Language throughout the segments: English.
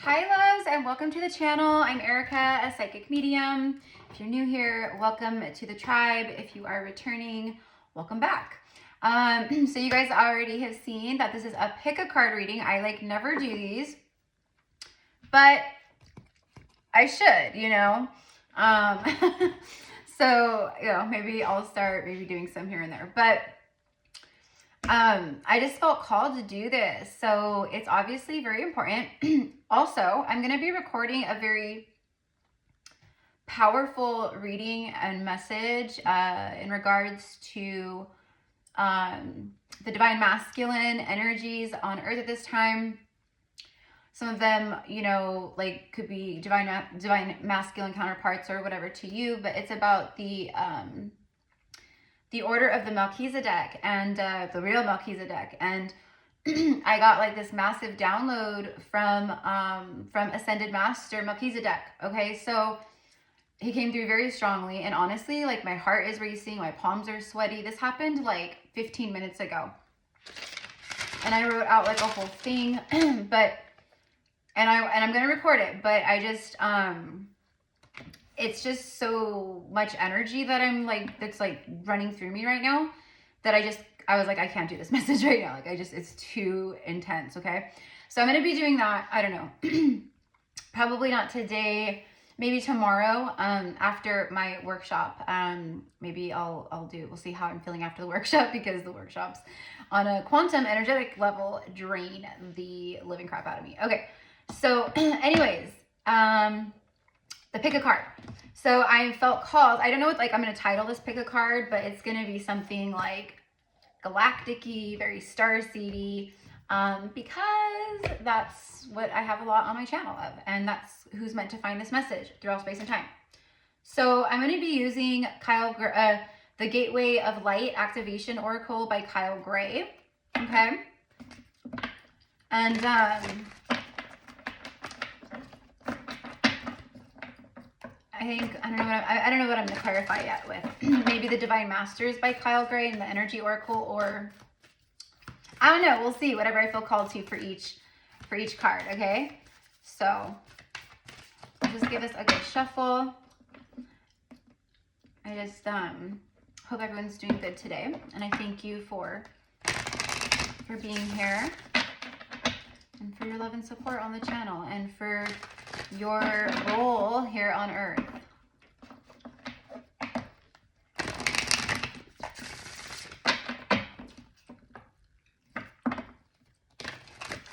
Hi loves, and welcome to the channel. I'm Erica, a psychic medium. If you're new here, welcome to the tribe. If you are returning, welcome back. So you guys already have seen that this is a pick a card reading. I never do these, but I should, so maybe I'll start doing some here and there, but I just felt called to do this. So it's obviously very important. Also, I'm going to be recording a very powerful reading and message in regards to the divine masculine energies on earth at this time. Some of them, could be divine masculine counterparts or whatever to you, but it's about the order of the Melchizedek and the real Melchizedek. And I got this massive download from Ascended Master Melchizedek. Okay, so he came through very strongly, and honestly, my heart is racing, my palms are sweaty. This happened 15 minutes ago, and I wrote out a whole thing, but I'm gonna record it. But I just it's just so much energy that I'm that's running through me right now that I was like, I can't do this message right now. It's too intense. Okay. So I'm going to be doing that. I don't know, probably not today, maybe tomorrow, after my workshop. Maybe we'll see how I'm feeling after the workshop, because the workshops on a quantum energetic level drain the living crap out of me. Okay. So anyways, the pick a card. So I felt called, I don't know what I'm going to title this pick a card, but it's going to be something galactic-y, very star-seedy, because that's what I have a lot on my channel of, and that's who's meant to find this message through all space and time. So I'm going to be using the Gateway of Light Activation Oracle by Kyle Gray. Okay. And I don't know what I'm going to clarify yet with. Maybe the Divine Masters by Kyle Gray and the Energy Oracle, or I don't know. We'll see. Whatever I feel called to for each card. Okay. So I'll just give us a good shuffle. I just hope everyone's doing good today, and I thank you for being here, and for your love and support on the channel, and for your role here on earth.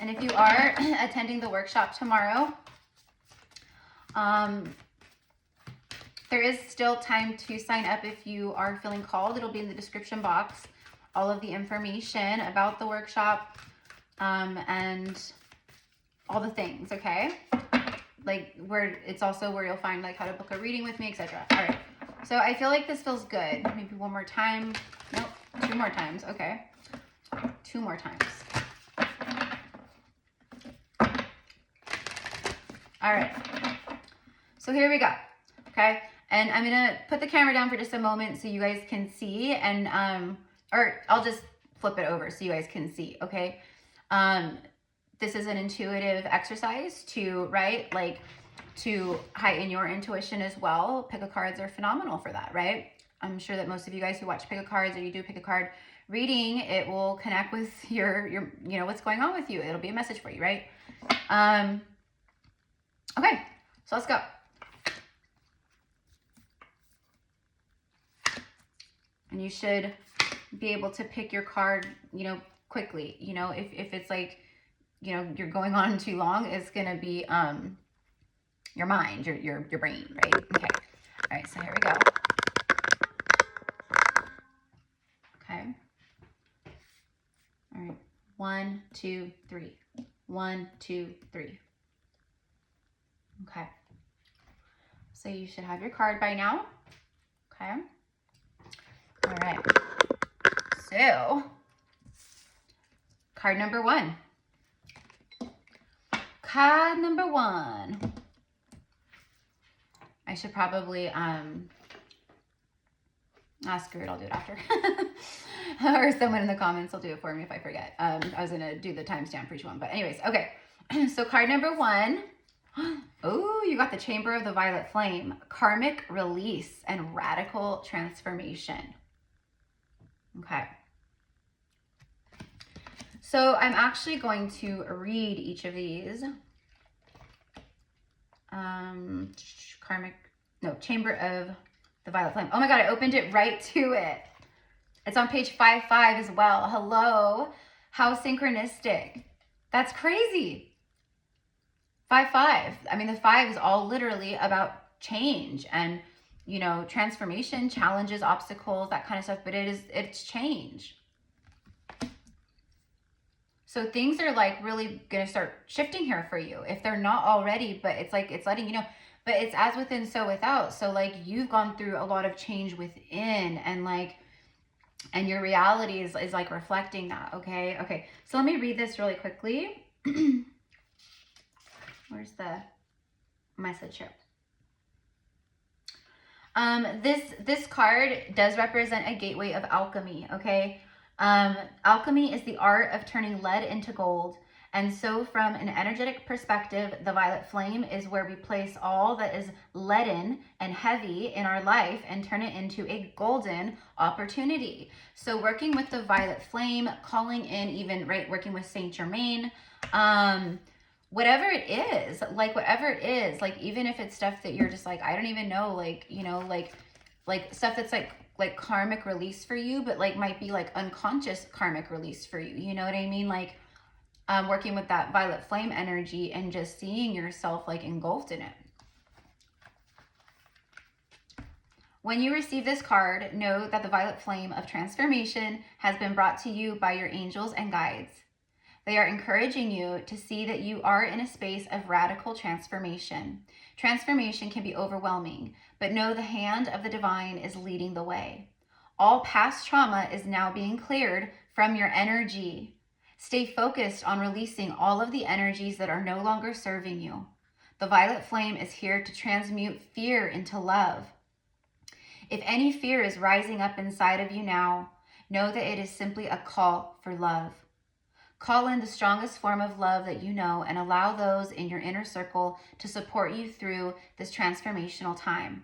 And if you are attending the workshop tomorrow, there is still time to sign up if you are feeling called. It'll be in the description box, all of the information about the workshop, and all the things, okay? It's also where you'll find how to book a reading with me, etc. All right. So I feel like this feels good. Maybe one more time. Nope. 2 more times. Okay. 2 more times. All right. So here we go. Okay. And I'm going to put the camera down for just a moment so you guys can see, and, or I'll just flip it over so you guys can see. Okay. This is an intuitive exercise to heighten your intuition as well. Pick-a cards are phenomenal for that, right? I'm sure that most of you guys who watch pick-a cards, or you do pick a card reading, it will connect with your what's going on with you. It'll be a message for you, right? Okay, so let's go. And you should be able to pick your card, quickly. If it's you're going on too long, it's going to be your mind, your brain, right? Okay. All right, so here we go. Okay. All right. 1, 2, 3. 1, 2, 3. Okay. So you should have your card by now. Okay. All right. So, card number 1. Card number 1. I should probably Spirit, I'll do it after. Or someone in the comments will do it for me if I forget. I was going to do the timestamp for each one. But anyways, okay. So card number 1 Oh, you got the Chamber of the Violet Flame. Karmic release and radical transformation. Okay. So I'm actually going to read each of these. Chamber of the Violet Flame. Oh my God, I opened it right to it. It's on page 5.5 as well. Hello. How synchronistic. That's crazy. 5.5. I mean, the 5 is all literally about change and, you know, transformation, challenges, obstacles, that kind of stuff. But it's change. So things are like really going to start shifting here for you if they're not already, but it's like, it's letting you know, but it's as within, so without. So like you've gone through a lot of change within and like, and your reality is like reflecting that. Okay. Okay. So let me read this really quickly. Where's the message here? This card does represent a gateway of alchemy. Okay. Alchemy is the art of turning lead into gold. And so from an energetic perspective, the violet flame is where we place all that is leaden and heavy in our life and turn it into a golden opportunity. So working with the violet flame, calling in even, right, working with Saint Germain, whatever it is, like even if it's stuff that you're just like, I don't even know, like, you know, like stuff that's like karmic release for you, but like might be like unconscious karmic release for you. You know what I mean? Like working with that violet flame energy and just seeing yourself like engulfed in it. When you receive this card, know that the violet flame of transformation has been brought to you by your angels and guides. They are encouraging you to see that you are in a space of radical transformation. Transformation can be overwhelming, but know the hand of the divine is leading the way. All past trauma is now being cleared from your energy. Stay focused on releasing all of the energies that are no longer serving you. The violet flame is here to transmute fear into love. If any fear is rising up inside of you now, know that it is simply a call for love. Call in the strongest form of love that you know and allow those in your inner circle to support you through this transformational time.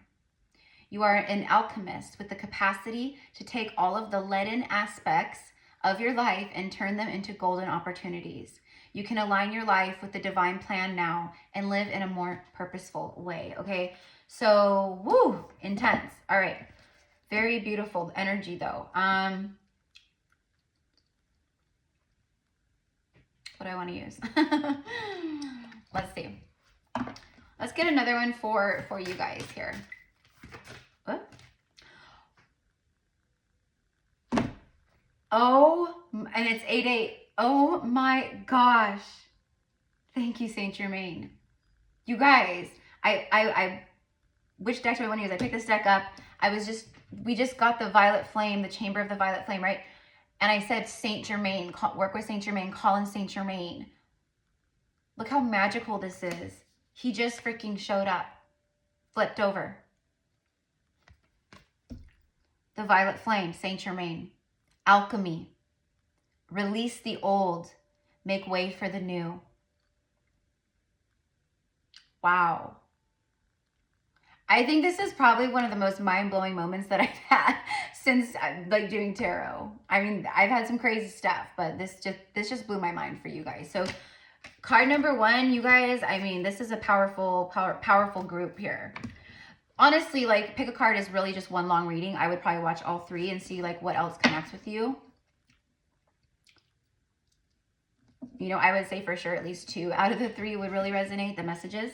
You are an alchemist with the capacity to take all of the leaden aspects of your life and turn them into golden opportunities. You can align your life with the divine plan now and live in a more purposeful way. Okay, so woo, intense. All right, very beautiful energy though. What do I want to use? Let's see. Let's get another one for you guys here. What? Oh, and it's 8/8. Oh my gosh. Thank you, Saint Germain. You guys, which deck do I want to use? I picked this deck up. We just got the Violet Flame, the Chamber of the Violet Flame, right? And I said, Saint Germain, work with Saint Germain, call in Saint Germain. Look how magical this is. He just freaking showed up, flipped over. The Violet Flame, Saint Germain. Alchemy. Release the old, make way for the new. Wow. I think this is probably one of the most mind-blowing moments that I've had since like doing tarot. I mean, I've had some crazy stuff, but this just blew my mind for you guys. So card number 1, you guys, I mean, this is a powerful group here. Honestly, like pick a card is really just one long reading. I would probably watch all 3 and see like what else connects with you. You know, I would say for sure at least 2 out of the 3 would really resonate, the messages.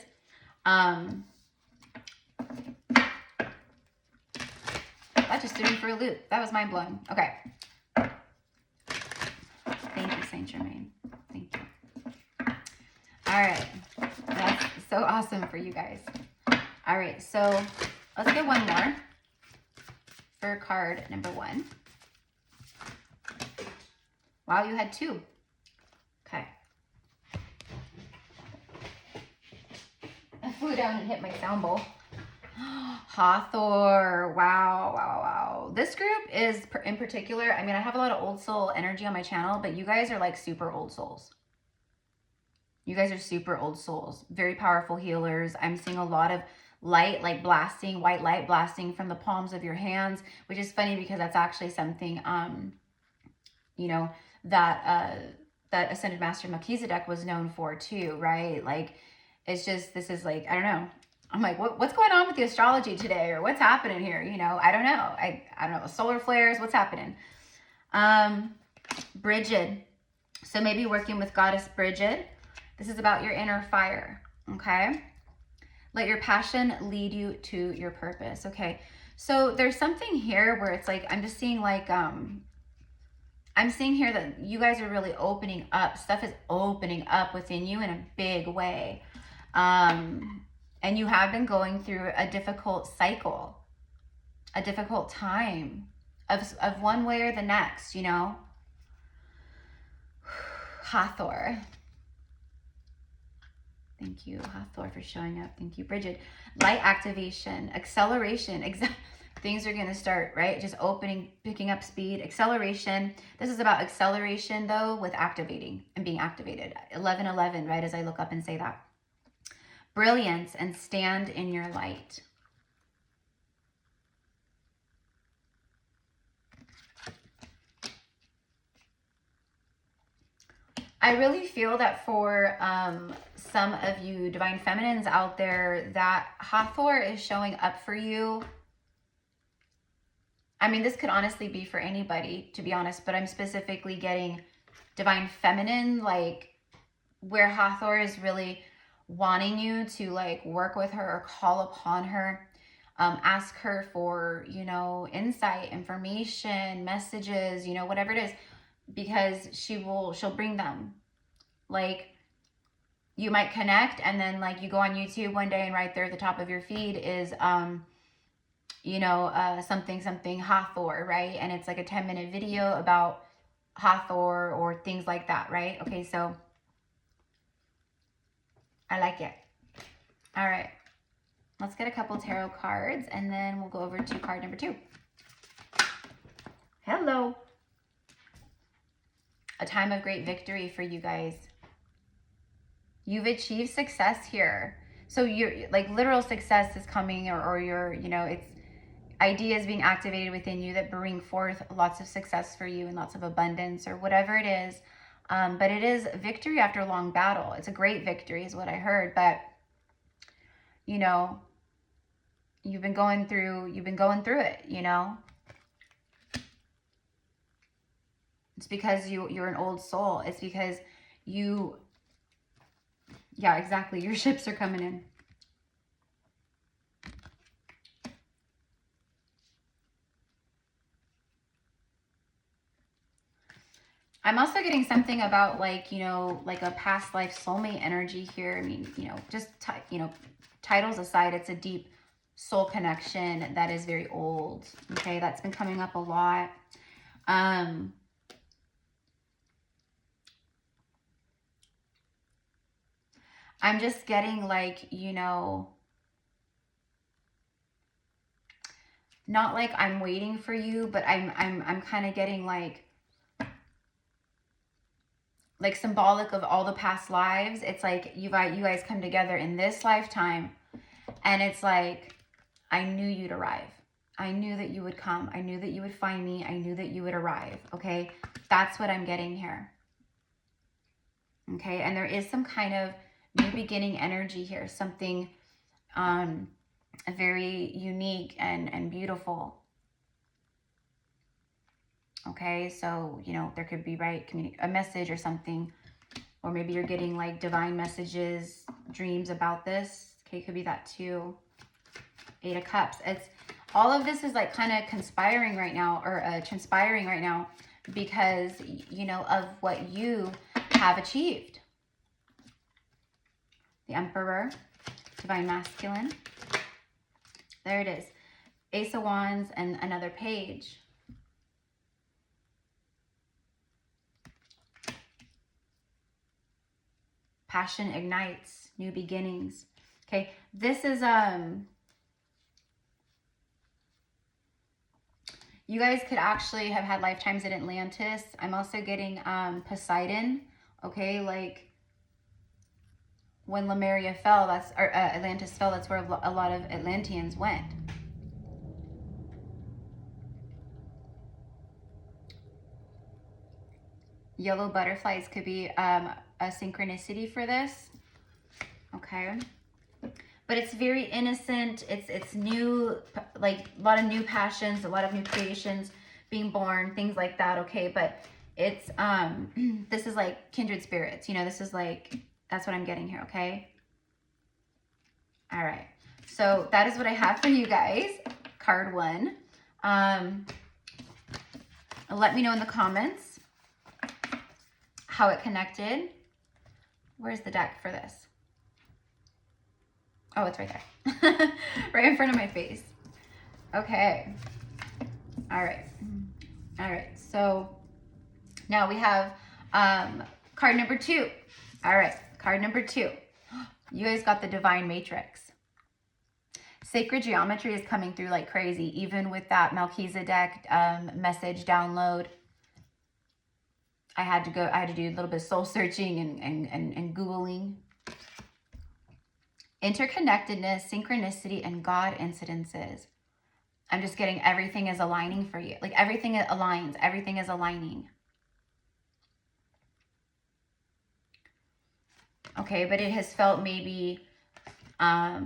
That just threw me for a loop. That was mind-blowing. Okay. Thank you, Saint Germain. Thank you. All right. That's so awesome for you guys. All right. So let's get one more for card number 1. Wow, you had 2. Okay. I flew down and hit my sound bowl. Hawthorne. Wow. This group is in particular, I mean, I have a lot of old soul energy on my channel, but you guys are like super old souls. You guys are super old souls, very powerful healers. I'm seeing a lot of light, like blasting, white light blasting from the palms of your hands, which is funny because that's actually something, you know, that Ascended Master Melchizedek was known for too, right? Like, it's just, this is like, I don't know. I'm like, what's going on with the astrology today? Or what's happening here? You know, I don't know. I don't know. Solar flares, what's happening? Bridget. So maybe working with Goddess Bridget. This is about your inner fire, okay? Let your passion lead you to your purpose, okay? So there's something here where it's like, I'm just seeing like, I'm seeing here that you guys are really opening up. Stuff is opening up within you in a big way. And you have been going through a difficult cycle, a difficult time of one way or the next, you know? Hathor. Thank you, Hathor, for showing up. Thank you, Bridget. Light activation, acceleration. Things are going to start, right? Just opening, picking up speed, acceleration. This is about acceleration, though, with activating and being activated. 11:11, right, as I look up and say that. Brilliance and stand in your light. I really feel that for some of you divine feminines out there, that Hathor is showing up for you. I mean, this could honestly be for anybody, to be honest, but I'm specifically getting divine feminine, like where Hathor is really wanting you to like work with her or call upon her, ask her for, you know, insight, information, messages, you know, whatever it is, because she'll bring them. Like, you might connect and then like you go on YouTube one day and right there at the top of your feed is, you know, something Hathor, right? And it's like a 10-minute video about Hathor or things like that, right? Okay, so I like it. All right, let's get a couple tarot cards and then we'll go over to card number 2. Hello. A time of great victory for you guys. You've achieved success here. So you're like literal success is coming, or you're, you know, it's ideas being activated within you that bring forth lots of success for you and lots of abundance or whatever it is. But it is victory after a long battle. It's a great victory is what I heard. But, you know, you've been going through it, you know. It's because you're an old soul. It's because you, yeah, exactly. Your ships are coming in. I'm also getting something about like, you know, like a past life soulmate energy here. I mean, you know, just, you know, titles aside, it's a deep soul connection that is very old. Okay, that's been coming up a lot. I'm just getting like, you know, not like I'm waiting for you, but I'm kind of getting like symbolic of all the past lives. It's like you guys come together in this lifetime, and it's like, I knew you'd arrive. I knew that you would come. I knew that you would find me. I knew that you would arrive. Okay, that's what I'm getting here. Okay, and there is some kind of new beginning energy here, something very unique and beautiful. Okay, so, you know, there could be, right, a message or something, or maybe you're getting like divine messages, dreams about this. Okay, could be that too. 8 of Cups. It's all of this is like kind of conspiring right now, or transpiring right now, because, you know, of what you have achieved. The Emperor, Divine Masculine. There it is. Ace of Wands and another page. Passion ignites, new beginnings. Okay, this is you guys could actually have had lifetimes in Atlantis. I'm also getting Poseidon. Okay, like when Lemuria fell, or Atlantis fell, that's where a lot of Atlanteans went. Yellow butterflies could be a synchronicity for this. Okay. But it's very innocent. It's new, like a lot of new passions, a lot of new creations being born, things like that. Okay. But it's, this is like kindred spirits, you know, this is like, that's what I'm getting here. Okay. All right. So that is what I have for you guys. Card 1. Let me know in the comments how it connected. Where's the deck for this? Oh, it's right there. Right in front of my face. Okay. All right. All right. So now we have card number 2. All right. Card number 2. You guys got the Divine Matrix. Sacred geometry is coming through like crazy, even with that Melchizedek message download. I had to do a little bit of soul searching and Googling. Interconnectedness, synchronicity, and God incidences. I'm just getting everything is aligning for you. Like everything aligns. Everything is aligning. Okay, but it has felt maybe a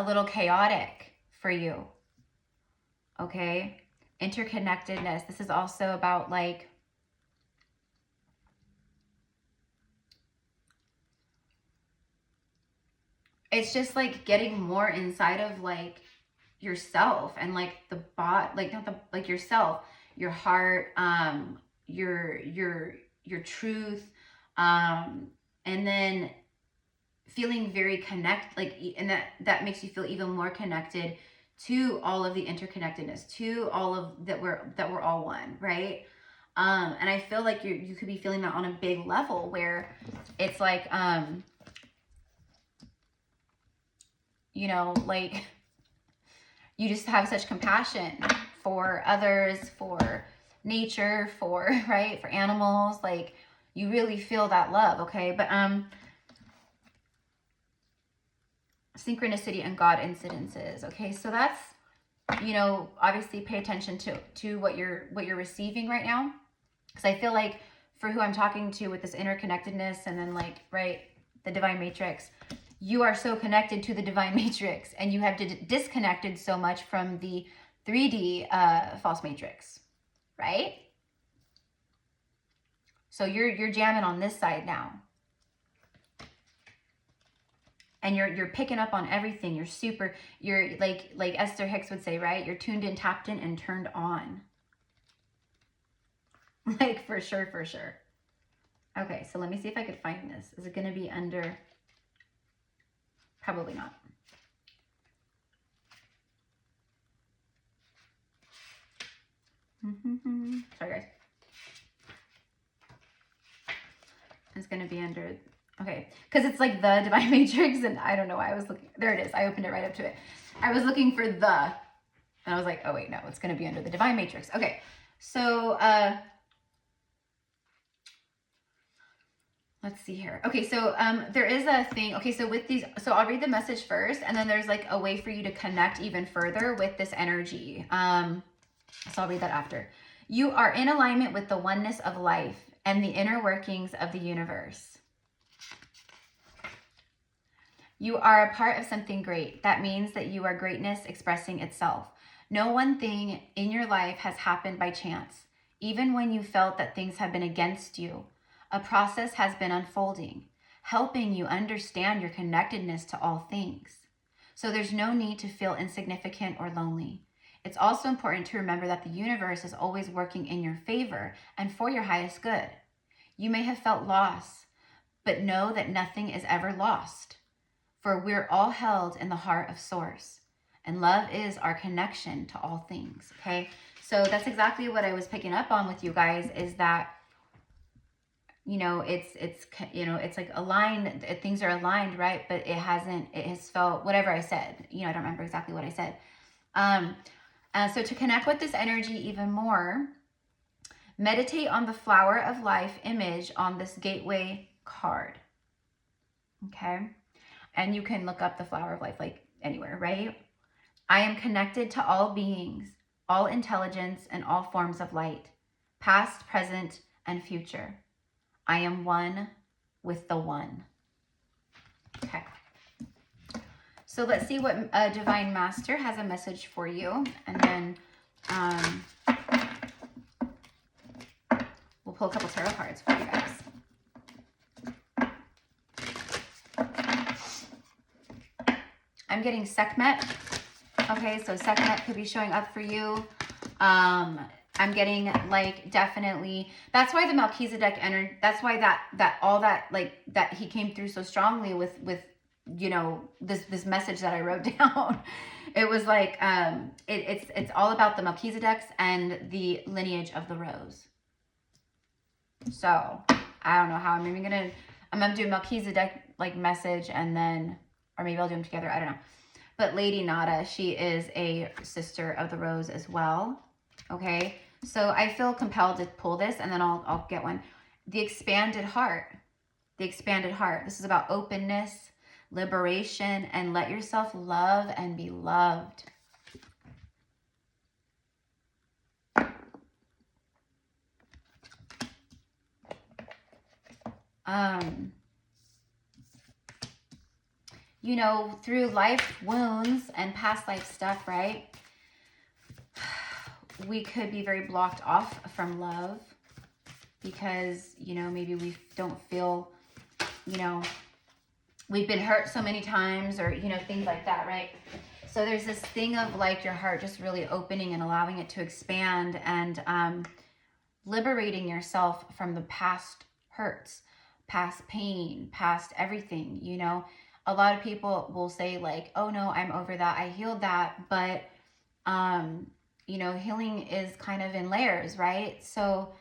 little chaotic for you. Okay? Interconnectedness. This is also about like it's just like getting more inside of like yourself and like the like not the like yourself, your heart, your truth, and then feeling very and that makes you feel even more connected to all of the interconnectedness, to all of that we're all one, right? And I feel like you could be feeling that on a big level where it's like you know, like you just have such compassion for others, for nature, for, right, for animals. Like you really feel that love. Okay. But synchronicity and God incidences. Okay. So that's, you know, obviously pay attention to what you're receiving right now. Because I feel like for who I'm talking to with this interconnectedness and then like, right, the Divine Matrix, you are so connected to the Divine Matrix and you have disconnected so much from the 3D false matrix, right? So you're jamming on this side now. And you're picking up on everything. You're like Esther Hicks would say, right? You're tuned in, tapped in, and turned on. Like for sure, for sure. Okay, so let me see if I could find this. Is it going to be under... Probably not. Sorry, guys. It's going to be under... Okay, because it's like the Divine Matrix, and I don't know why I was looking... There it is. I opened it right up to it. I was looking for the... And I was like, oh, wait, no. It's going to be under the Divine Matrix. Okay, so... Let's see here. Okay, so there is a thing. Okay, so with these, so I'll read the message first, and then there's like a way for you to connect even further with this energy. So I'll read that after. You are in alignment with the oneness of life and the inner workings of the universe. You are a part of something great. That means that you are greatness expressing itself. No one thing in your life has happened by chance. Even when you felt that things have been against you, a process has been unfolding, helping you understand your connectedness to all things. So there's no need to feel insignificant or lonely. It's also important to remember that the universe is always working in your favor and for your highest good. You may have felt loss, but know that nothing is ever lost, for we're all held in the heart of Source, and love is our connection to all things, okay? So that's exactly what I was picking up on with you guys, is that you know, it's you know, it's like aligned, things are aligned, right? But it has felt, whatever I said, you know, I don't remember exactly what I said. So to connect with this energy even more, meditate on the flower of life image on this gateway card. Okay. And you can look up the flower of life, like anywhere, right? I am connected to all beings, all intelligence, and all forms of light, past, present, and future. I am one with the one. Okay. So let's see what Divine Master has a message for you. And then we'll pull a couple tarot cards for you guys. I'm getting Sekhmet. Okay, so Sekhmet could be showing up for you. I'm getting like definitely, that's why the Melchizedek energy, that's why that he came through so strongly with you know, this message that I wrote down. It was like it's all about the Melchizedeks and the lineage of the rose. So I don't know how I'm gonna do Melchizedek like message, and then, or maybe I'll do them together, I don't know. But Lady Nada, she is a sister of the rose as well. Okay, so I feel compelled to pull this, and then I'll get one. The expanded heart. The expanded heart. This is about openness, liberation, and let yourself love and be loved. You know, through life wounds and past life stuff, right? We could be very blocked off from love because, you know, maybe we don't feel, you know, we've been hurt so many times, or, you know, things like that, right? So there's this thing of like your heart just really opening and allowing it to expand, and liberating yourself from the past hurts, past pain, past everything, you know. A lot of people will say like, oh no, I'm over that, I healed that, but you know, healing is kind of in layers, right? So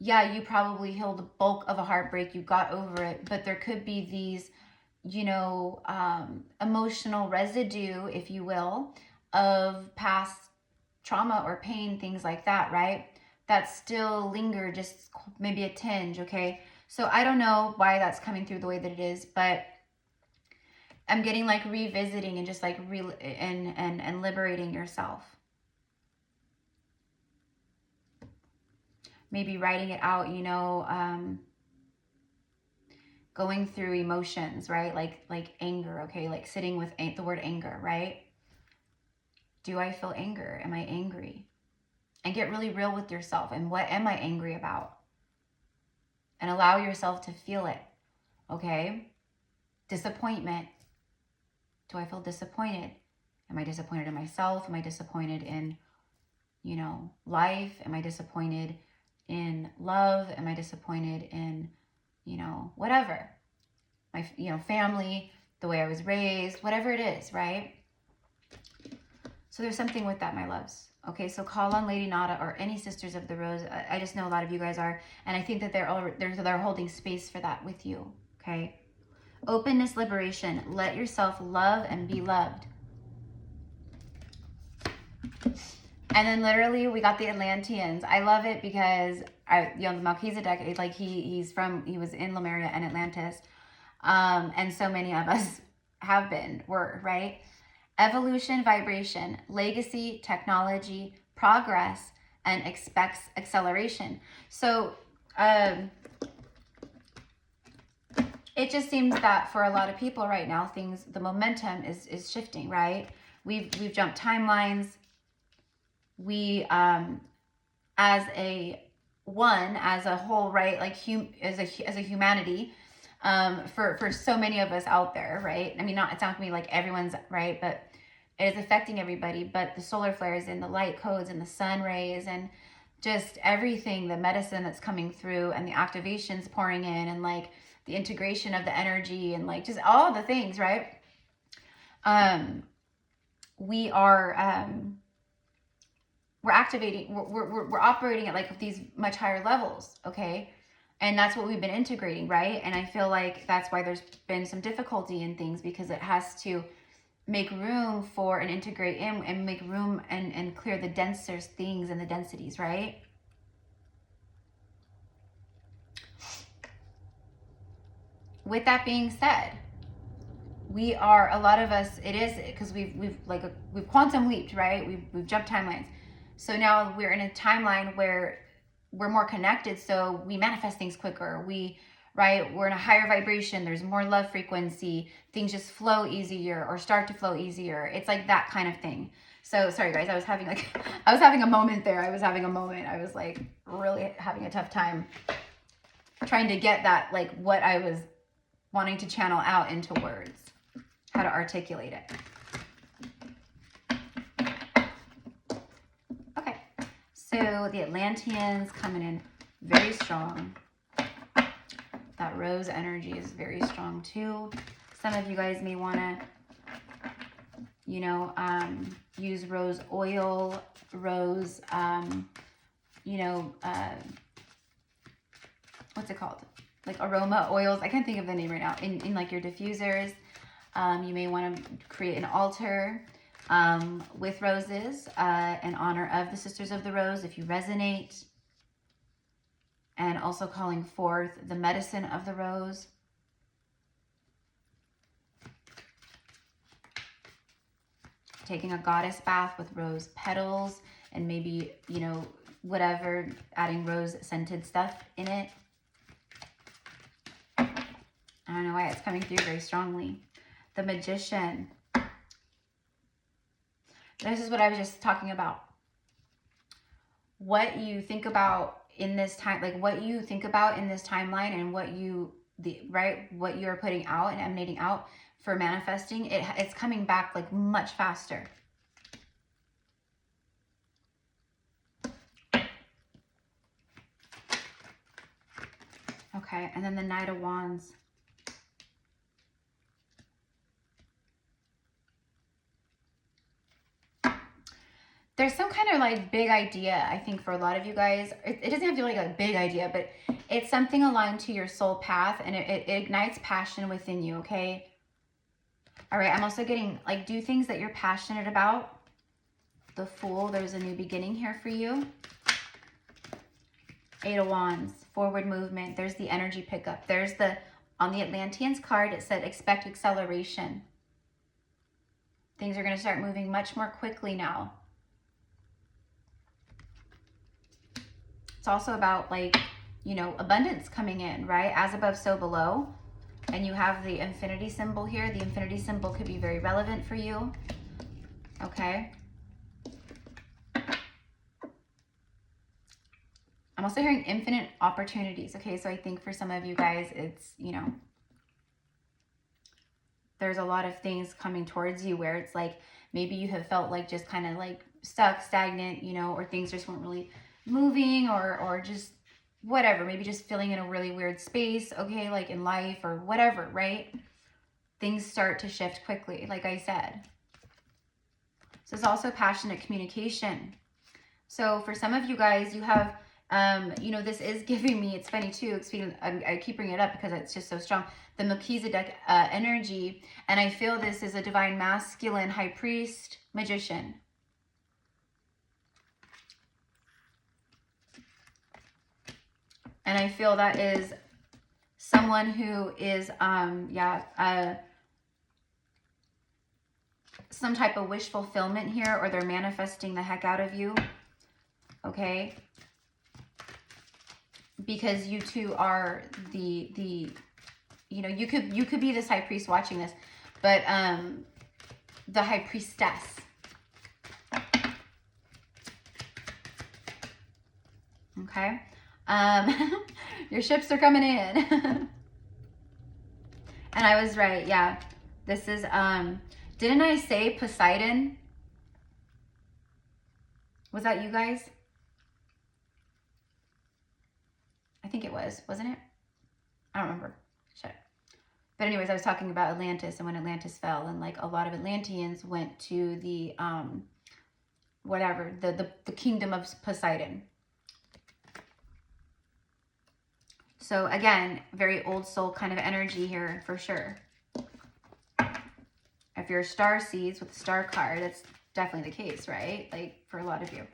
yeah, you probably healed the bulk of a heartbreak, you got over it, but there could be these, you know, emotional residue, if you will, of past trauma or pain, things like that, right? That still linger, just maybe a tinge, okay? So I don't know why that's coming through the way that it is, but I'm getting like revisiting and just like and liberating yourself. Maybe writing it out, you know, going through emotions, right? Like anger, okay? Like sitting with the word anger, right? Do I feel anger? Am I angry? And get really real with yourself. And what am I angry about? And allow yourself to feel it, okay? Disappointment. Do I feel disappointed? Am I disappointed in myself? Am I disappointed in, you know, life? Am I disappointed in love? Am I disappointed in, you know, whatever? My, you know, family, the way I was raised, whatever it is, right? So there's something with that, my loves. Okay, so call on Lady Nada or any Sisters of the Rose. I just know a lot of you guys are, and I think that they're holding space for that with you, okay? Openness, liberation. Let yourself love and be loved. And then literally we got the Atlanteans. I love it because you know, the Melchizedek, like he was in Lemuria and Atlantis. And so many of us were, right? Evolution, vibration, legacy, technology, progress, and expects acceleration. So it just seems that for a lot of people right now, the momentum is shifting, right? We've jumped timelines. We, as a whole, right? Like as a humanity, for so many of us out there, right? I mean, it's not gonna be like everyone's, right? But it is affecting everybody. But the solar flares and the light codes and the sun rays and just everything, the medicine that's coming through and the activations pouring in and like the integration of the energy and like just all the things, right? We are, we're activating, we're operating at like these much higher levels, okay? And that's what we've been integrating, right? And I feel like that's why there's been some difficulty in things, because it has to make room for and integrate in and make room and clear the denser things and the densities, right? with that being said, we are, a lot of us, it is because we've quantum leaped, right? We've jumped timelines. So now we're in a timeline where we're more connected, so we manifest things quicker. We're in a higher vibration. There's more love frequency. Things just flow easier or start to flow easier. It's like that kind of thing. So sorry guys, I was having a moment there. I was like really having a tough time trying to get that, like what I was wanting to channel out into words, how to articulate it. Okay, so the Atlanteans coming in very strong. That rose energy is very strong too. Some of you guys may want to, you know, use rose oil, rose, you know, what's it called? Like aroma oils. I can't think of the name right now. In like your diffusers, you may want to create an altar with roses in honor of the Sisters of the Rose if you resonate. And also calling forth the medicine of the rose. Taking a goddess bath with rose petals and maybe, you know, whatever, adding rose scented stuff in it. I don't know why it's coming through very strongly. The Magician. This is what I was just talking about. What you think about in this time, like what you think about in this timeline and what you, what you're putting out and emanating out for manifesting, it's coming back like much faster. Okay, and then the Knight of Wands. There's some kind of like big idea, I think, for a lot of you guys. It doesn't have to be like a big idea, but it's something aligned to your soul path, and it ignites passion within you, okay? All right, I'm also getting like, do things that you're passionate about. The Fool, there's a new beginning here for you. Eight of Wands, forward movement. There's the energy pickup. There's the, on the Atlanteans card, it said expect acceleration. Things are going to start moving much more quickly now. It's also about like, you know, abundance coming in, right? As above, so below. And you have the infinity symbol here. The infinity symbol could be very relevant for you. Okay. I'm also hearing infinite opportunities. Okay, so I think for some of you guys, it's, you know, there's a lot of things coming towards you where it's like, maybe you have felt like just kind of like stuck, stagnant, you know, or things just weren't really moving or just whatever, maybe just feeling in a really weird space, okay, like in life or whatever, right? Things start to shift quickly, like I said. So it's also passionate communication. So for some of you guys, you have, you know, this is giving me, it's funny too, I keep bringing it up because it's just so strong, the Melchizedek energy, and I feel this is a divine masculine high priest magician. And I feel that is someone who is, some type of wish fulfillment here, or they're manifesting the heck out of you, okay? Because you two are the you know, you could be this high priest watching this, but the high priestess. Okay? Your ships are coming in. And I was right, yeah. This is, didn't I say Poseidon? Was that you guys? I think it was, wasn't it? I don't remember. Shit. But anyways, I was talking about Atlantis and when Atlantis fell, and like a lot of Atlanteans went to the, whatever, the kingdom of Poseidon. So again, very old soul kind of energy here for sure. If you're star seeds with the star card, that's definitely the case, right? Like for a lot of you.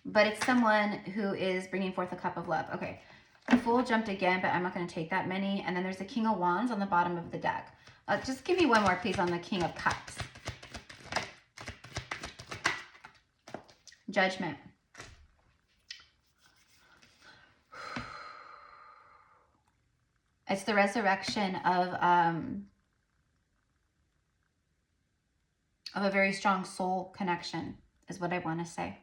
But it's someone who is bringing forth a cup of love. Okay. The Fool Fool jumped again, but I'm not going to take that many. And then there's the King of Wands on the bottom of the deck. Just give me one more, please, on the King of Cups. Judgment. It's the resurrection of a very strong soul connection, is what I want to say.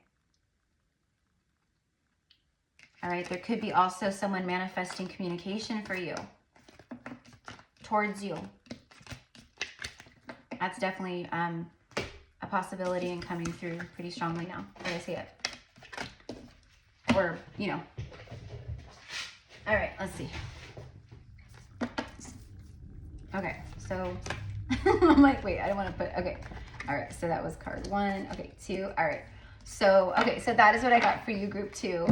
All right, there could be also someone manifesting communication for you, towards you. That's definitely a possibility and coming through pretty strongly now, as I see it. Or, you know. All right, let's see. Okay, so I'm like, wait, I don't want to put, okay. All right, so that was card 1. Okay, 2. All right. So, okay, so that is what I got for you, group 2.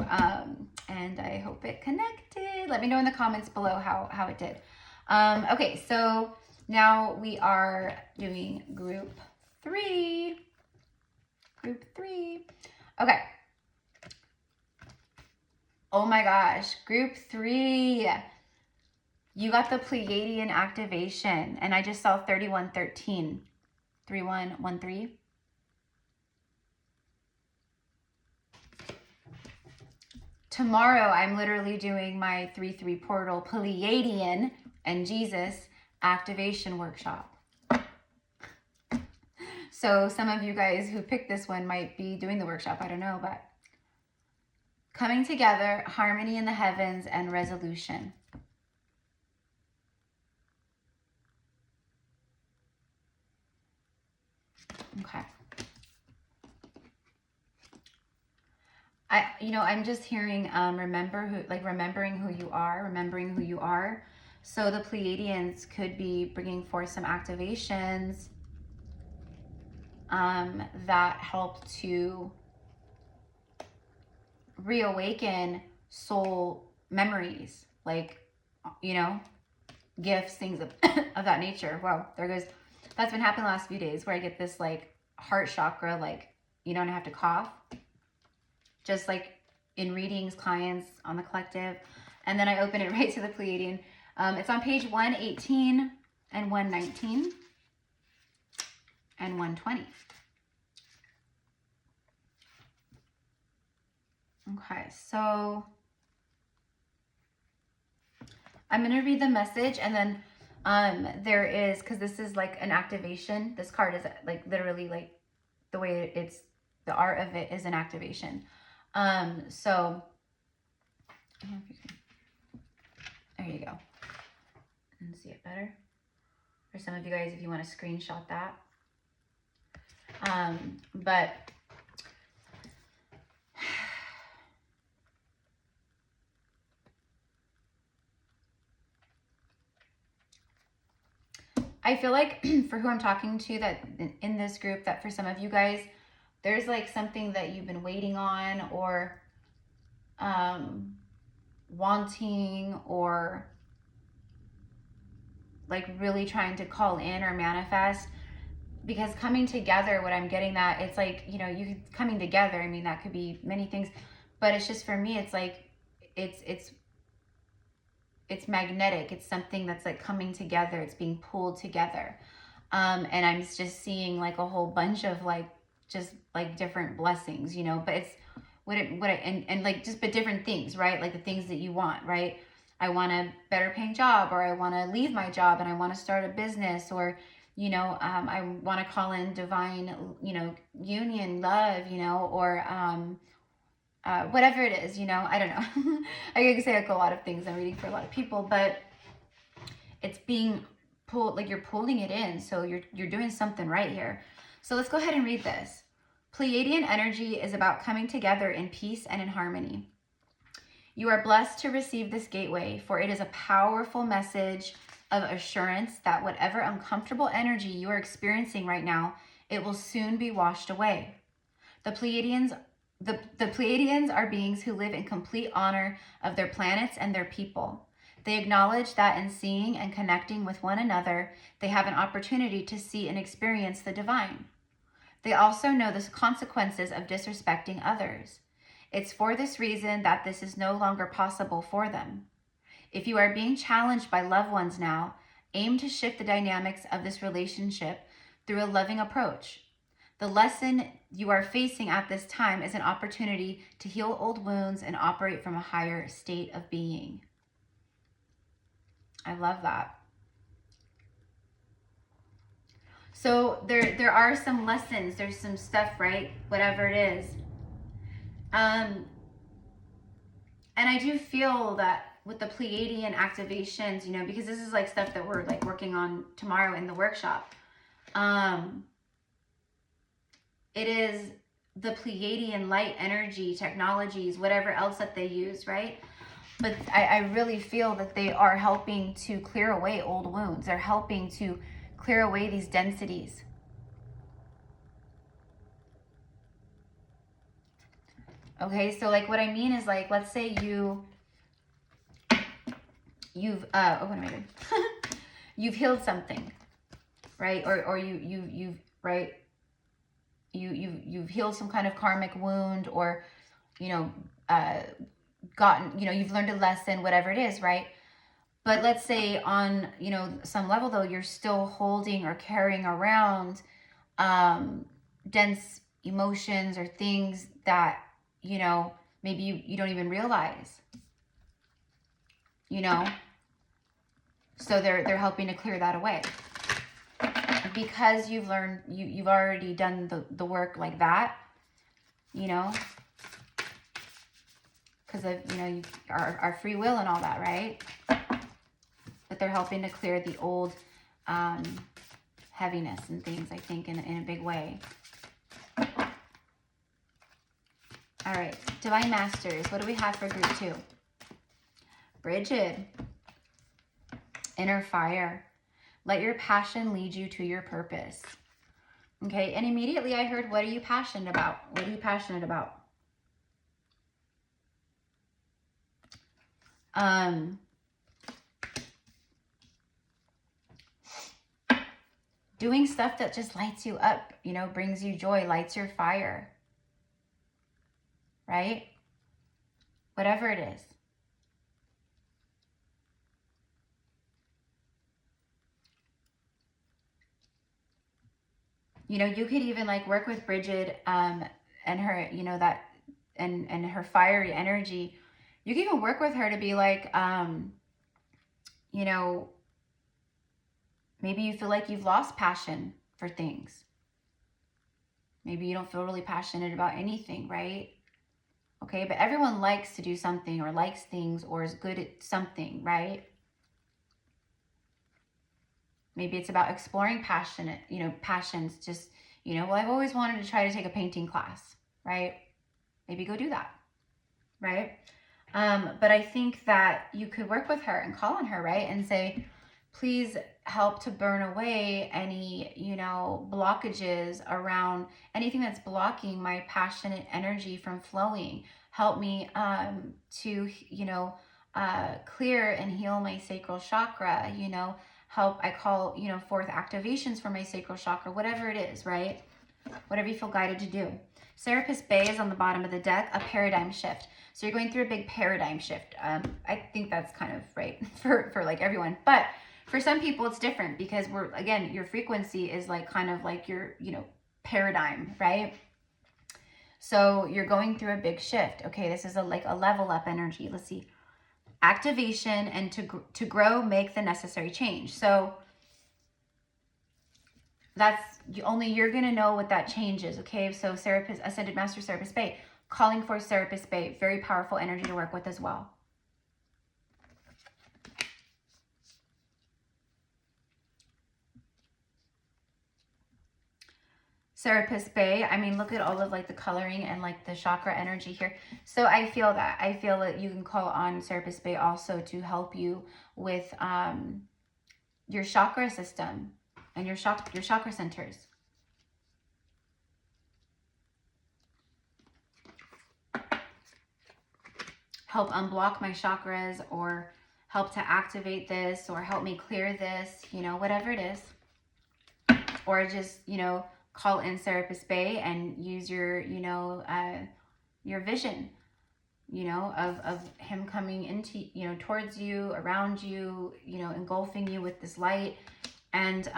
And I hope it connected. Let me know in the comments below how it did. Okay, so now we are doing group 3. Group 3. Okay. Oh my gosh, group 3. You got the Pleiadian activation, and I just saw 3113. 3113. Tomorrow, I'm literally doing my 3-3 portal Pleiadian and Jesus activation workshop. So some of you guys who picked this one might be doing the workshop. I don't know, but coming together, harmony in the heavens, and resolution. Okay. I'm just hearing, remembering who you are. So the Pleiadians could be bringing forth some activations that help to reawaken soul memories, like, gifts, things of that nature. Wow, there goes. That's been happening the last few days where I get this like heart chakra, like, and I have to cough. Just like in readings, clients on the collective. And then I open it right to the Pleiadian. It's on page 118 and 119 and 120. Okay, so I'm going to read the message, and then there is, because this is like an activation. This card is like literally like the way it's, the art of it is an activation. So I don't know if you can, there you go. And see it better. For some of you guys, if you want to screenshot that. But I feel like for who I'm talking to, that in this group, that for some of you guys, there's like something that you've been waiting on, or wanting, or like really trying to call in or manifest. Because coming together, what I'm getting at, it's like, you coming together, I mean, that could be many things, but it's just, for me, it's like, it's magnetic. It's something that's like coming together. It's being pulled together. And I'm just seeing like a whole bunch of like, just like different blessings, but it's but different things, right? Like the things that you want, right? I want a better paying job, or I want to leave my job and I want to start a business, or, I want to call in divine, union, love, or, whatever it is, I don't know. I can say like a lot of things. I'm reading for a lot of people, but it's being pulled, like you're pulling it in. So you're doing something right here. So let's go ahead and read this. Pleiadian energy is about coming together in peace and in harmony. You are blessed to receive this gateway, for it is a powerful message of assurance that whatever uncomfortable energy you are experiencing right now, it will soon be washed away. The Pleiadians are beings who live in complete honor of their planets and their people. They acknowledge that in seeing and connecting with one another, they have an opportunity to see and experience the divine. They also know the consequences of disrespecting others. It's for this reason that this is no longer possible for them. If you are being challenged by loved ones now, aim to shift the dynamics of this relationship through a loving approach. The lesson you are facing at this time is an opportunity to heal old wounds and operate from a higher state of being. I love that. So there are some lessons, there's some stuff, right? Whatever it is. And I do feel that with the Pleiadian activations, you know, because this is like stuff that we're like working on tomorrow in the workshop. It is the Pleiadian light energy technologies, whatever else that they use, right? But I really feel that they are helping to clear away old wounds. They're helping to clear away these densities. Okay, so like what I mean is like, let's say you've oh, what am I doing? You've healed something, right? Or you've right? You've healed some kind of karmic wound, or you know, gotten, you know, you've learned a lesson, whatever it is, right? But let's say on, you know, some level though, you're still holding or carrying around dense emotions or things that, you know, maybe you don't even realize, you know? So they're helping to clear that away. Because you've learned, you've already done the work like that, you know? Because of, you know, our free will and all that, right? But they're helping to clear the old heaviness and things, I think, in a big way. All right, Divine Masters, what do we have for group 2? Bridget, inner fire. Let your passion lead you to your purpose. Okay, and immediately I heard, what are you passionate about? What are you passionate about? Doing stuff that just lights you up, you know, brings you joy, lights your fire, right? Whatever it is. You know, you could even like work with Bridget and her, you know, that, and her fiery energy. You can even work with her to be like, you know, maybe you feel like you've lost passion for things. Maybe you don't feel really passionate about anything, right? Okay, but everyone likes to do something or likes things or is good at something, right? Maybe it's about exploring passionate, you know, passions. Just, you know, well, I've always wanted to try to take a painting class, right? Maybe go do that, right? But I think that you could work with her and call on her, right? And say, please help to burn away any, you know, blockages around anything that's blocking my passionate energy from flowing. Help me to, you know, clear and heal my sacral chakra, you know, help, I call, you know, forth activations for my sacral chakra, whatever it is, right? Whatever you feel guided to do. Serapis Bay is on the bottom of the deck, a paradigm shift. So you're going through a big paradigm shift. I think that's kind of right for like everyone. But for some people, it's different because we're, again, your frequency is like kind of like your, you know, paradigm, right? So you're going through a big shift. Okay, this is like a level up energy. Let's see. Activation and to grow, make the necessary change. So that's only you're going to know what that change is. Okay, so Serapis, Ascended Master Serapis Bay, calling for Serapis Bay, very powerful energy to work with as well. Serapis Bay, I mean, look at all of like the coloring and like the chakra energy here. So I feel that you can call on Serapis Bay also to help you with your chakra system and your chakra centers. Help unblock my chakras, or help to activate this, or help me clear this, you know, whatever it is. Or just, you know, call in Serapis Bay and use your, you know, your vision. you know, of him coming into, you know, towards you, around you, you know, engulfing you with this light. And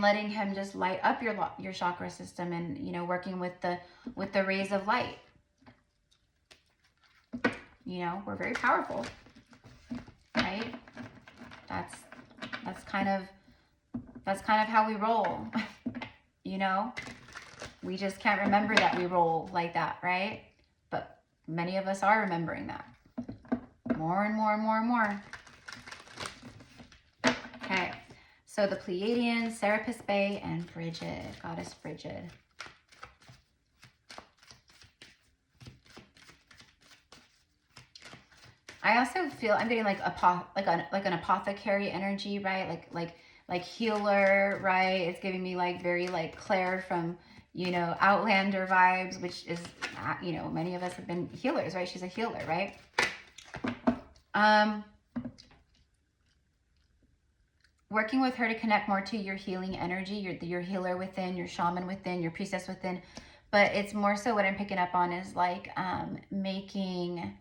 letting him just light up your chakra system, and, you know, working with the rays of light. You know, we're very powerful, right? That's kind of how we roll. You know, we just can't remember that we roll like that, right? But many of us are remembering that more and more and more and more. Okay, so the Pleiadians, Serapis Bay, and Frigid, Goddess Frigid. I also feel I'm getting like an apothecary energy, right? Like healer, right? It's giving me like very like Claire from, you know, Outlander vibes, which is, you know, many of us have been healers, right? She's a healer, right? Working with her to connect more to your healing energy, your healer within, your shaman within, your priestess within. But it's more so what I'm picking up on is like making,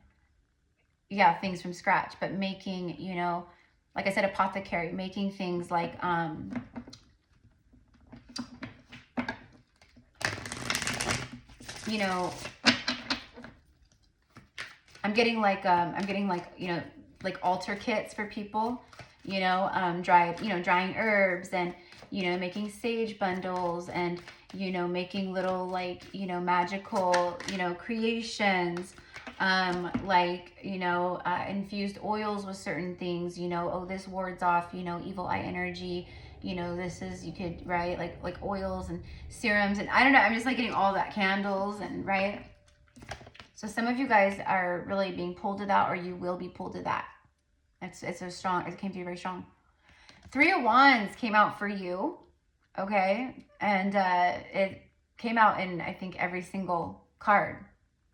yeah, things from scratch, but making, you know, like I said, apothecary, making things like, you know, I'm getting like, you know, like altar kits for people, you know, drying herbs, and, you know, making sage bundles, and, you know, making little like, you know, magical, you know, creations, like, you know, infused oils with certain things, you know, oh, this wards off, you know, evil eye energy, you know, this is, you could, right, like oils and serums, and I don't know, I'm just like getting all that, candles, and right. So some of you guys are really being pulled to that, or you will be pulled to that. It's so strong. It came to you very strong. 3 of Wands came out for you, okay? And it came out in, I think, every single card,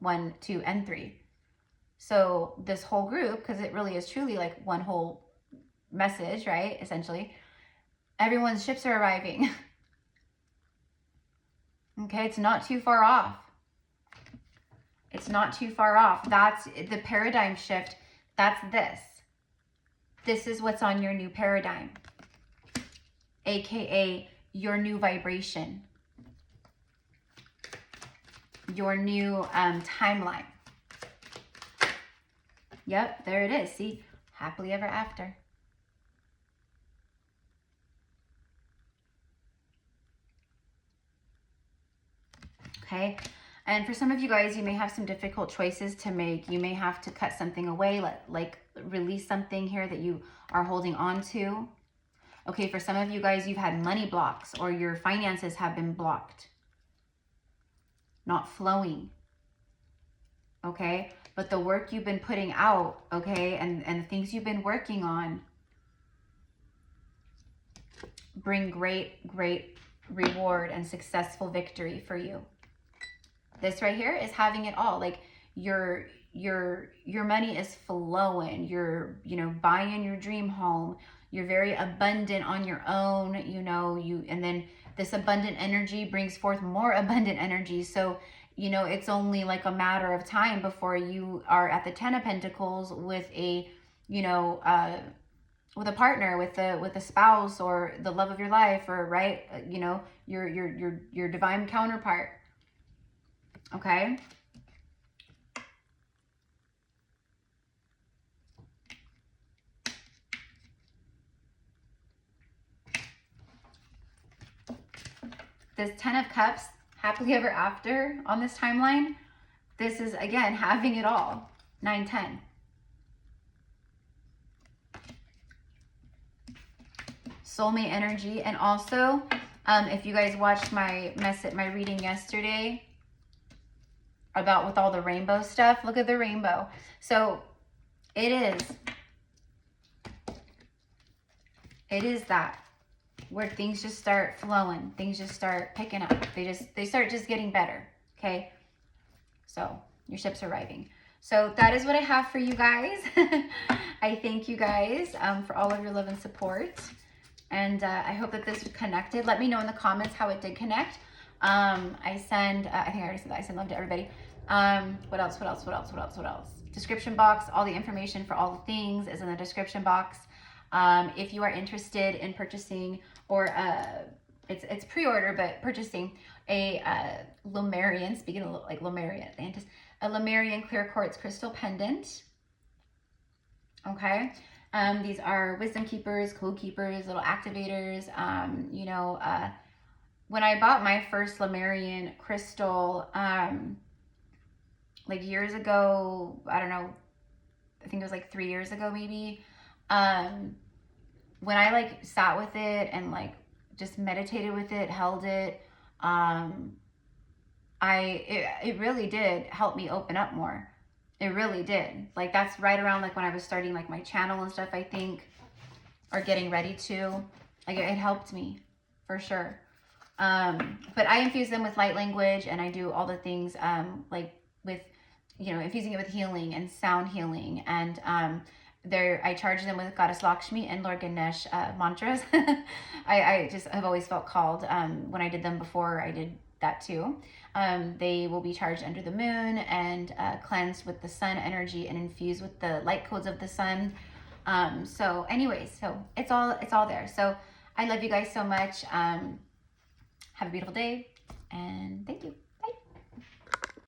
1, 2, and 3. So this whole group, because it really is truly like one whole message, right? Essentially, everyone's ships are arriving. Okay, it's not too far off. It's not too far off. That's the paradigm shift. That's this. This is what's on your new paradigm, aka your new vibration, your new timeline. Yep, there it is. See, happily ever after. Okay, and for some of you guys, you may have some difficult choices to make. You may have to cut something away, like release something here that you are holding on to. Okay, for some of you guys, you've had money blocks, or your finances have been blocked, not flowing. Okay, but the work you've been putting out, okay, and the things you've been working on bring great reward and successful victory for you. This right here is having it all. Like your money is flowing. You're, you know, buying your dream home. You're very abundant on your own, you know, and then this abundant energy brings forth more abundant energy. So, you know, it's only like a matter of time before you are at the 10 of Pentacles with a, you know, with a partner, with a spouse, or the love of your life, or right, you know, your divine counterpart. Okay. This 10 of Cups, happily ever after on this timeline. This is, again, having it all. 9, 10. Soulmate energy. And also, if you guys watched my reading yesterday about with all the rainbow stuff, look at the rainbow. So it is that where things just start flowing, things just start picking up, they start just getting better. Okay, so your ships are arriving. So that is what I have for you guys. I thank you guys for all of your love and support, and I hope that this connected. Let me know in the comments how it did connect. I send, I think I already said that. I send love to everybody. What else? Description box. All the information for all the things is in the description box. If you are interested in purchasing, or it's pre-order, but purchasing a LEMURIAN, speaking of like Lemurian Atlantis, a LEMURIAN clear quartz crystal pendant. Okay. These are wisdom keepers, code keepers, little activators. You know, when I bought my first LEMURIAN crystal, like years ago, I don't know, I think it was like 3 years ago maybe, when I like sat with it and like just meditated with it, held it, it really did help me open up more. It really did. Like that's right around like when I was starting like my channel and stuff, I think, or getting ready to, like it helped me for sure. But I infuse them with light language, and I do all the things, like with, you know, infusing it with healing and sound healing. And, I charge them with Goddess Lakshmi and Lord Ganesh, mantras. I just have always felt called, when I did them before, I did that too. They will be charged under the moon and cleansed with the sun energy and infused with the light codes of the sun. So anyways, so it's all there. So I love you guys so much. Have a beautiful day, and thank you.